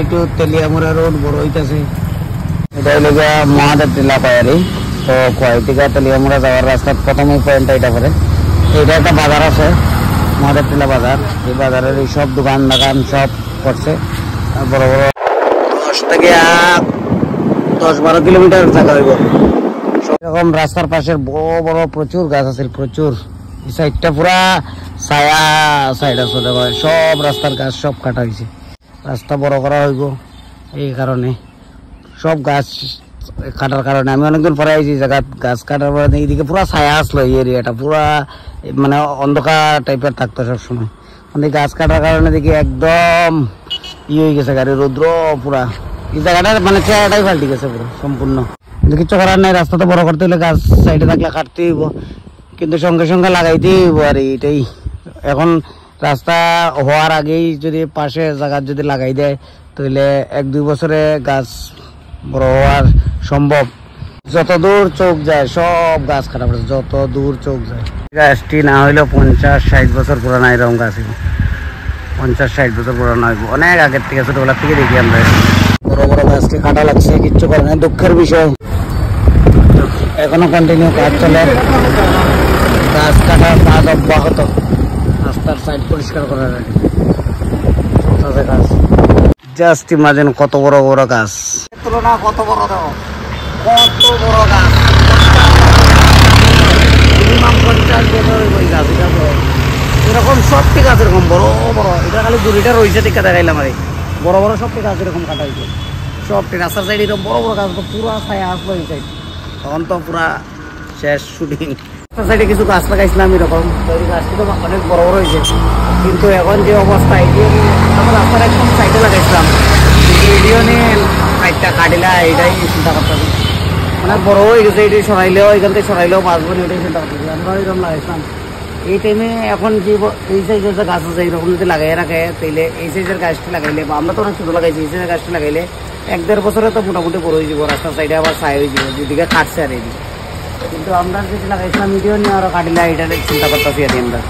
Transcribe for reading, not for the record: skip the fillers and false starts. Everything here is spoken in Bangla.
একটু তেলিয়ামুড়া রোড বড় হইতেছে। এটা হইলে গিয়া মহাদেব টিলা পায়ারি। তো কোয়াই থেকে তেলিয়ামুড়া যাওয়ার রাস্তার প্রথম পয়েন্টটা এটা করে। এটা একটা বাজার আছে, মহাদেব টিলা বাজার। এই বাজারের এই সব দোকান সব করছে। বড় বড় 10 থেকে 10-12 কিলোমিটার জায়গা হইব। এরকম রাস্তার পাশের বড় বড় প্রচুর গাছ আছে, প্রচুর। এই সাইডটা পুরা ছায়া সাইড আছে, সব রাস্তার গাছ সব কাটা হয়েছে। রাস্তা বড় করা হইব এই কারণে, সব গাছ কাটার কারণে। আমি অনেকদিন পরে আইছি জায়গা গাছ কাটার পরে এইদিকে পুরা ছায়া আসলো। এই এরিয়াটা পুরা মানে অন্ধকার টাইপের থাকতো সবসময়। মানে গাছ কাটার কারণে দেখি একদম হয়ে গেছে, গাড়ি রৌদ্র পুরা। এই জায়গাটা মানে চেহারাটাই পাল্টে গেছে পুরো সম্পূর্ণ। কিন্তু কিছু করার নাই, রাস্তা তো বড় করতে হলে গাছ সাইডে থাকলে কাটতে হইব, কিন্তু সঙ্গে সঙ্গে লাগাইতেই হইব। আর এইটাই এখন রাস্তা হওয়ার আগেই যদি পাশে জায়গা যদি লাগাই দেয় তাহলে 1-2 বছরে গাছ বড় হওয়ার সম্ভব। যত দূর চোখ যায় সব গাছ কাটা পড়েছে, যত দূর চোখ যায়। গাছটি না হইলেও 50-60 বছর পুরানো এরকম গাছ, 50-60 বছর পুরানো হইব। অনেক আগের থেকে, ছোটবেলার থেকে দেখি আমরা বড় বড় গাছকে কাটা লাগছে, কিচ্ছু করে না। দুঃখের বিষয়, এখনো কন্টিনিউ কাজ চলে। গাছ কাটার কাজ অব্যাহত, রাস্তার সাইড পরিষ্কার করার কাজ। জাস্ট ইমাজিন কত বড় বড় গাছ, তুলনা কত বড় দাও, কত বড় গাছ। মিনিমাম 50 বছর ওই গাছ। এরকম সবটি গাছ এরকম বড় বড়। এটা খালি দূরিটা রয়েছে দেখা দেখাইলাম। আর বড় বড় সবটি গাছ এরকম কাটা হয়েছে, সবটি রাস্তার সাইড এরকম বড় বড় গাছ। তো পুরা ছায়া আসলো এই সাইড, তখন তো পুরা শেষ শুটিং। রাস্তার সাইডে কিছু গাছ লাগাইছিলাম এরকম, ওই গাছটি তো অনেক বড় বড় হয়েছে। কিন্তু এখন যে অবস্থা, আমরা রাস্তার একদম সাইডে লাগাইছিলাম, এটিও নিয়ে সাইডটা কাটিলা, এটাই চিন্তা করতেছি। অনেক বড় হয়ে গেছে, এটি সরাইলেও এখান থেকে সরাইলেও বাঁচবো না, এটাই চিন্তা করতেছি। আমরা এরকম লাগাইছিলাম এই টাইমে। এখন যে এই সাইজের যে গাছ আছে এরকম যদি লাগাই রাখে তাইলে এই সাইজের গাছটি লাগাইলে, বা আমরা তো অনেক ছোটো লাগাইছি, এই সাইজের গাছটি লাগাইলে 1-1.5 বছরে তো মোটামুটি বড় হয়ে যাবো। রাস্তার সাইডে আবার ছাই হয়ে যাবো, যেদিকে কাটছে আর এদিকে। কিন্তু আমরা যেটি লাগাইছিলাম এটিও নিয়ে আরো কাটিলা, এটা চিন্তা করতেছি আর আমরা।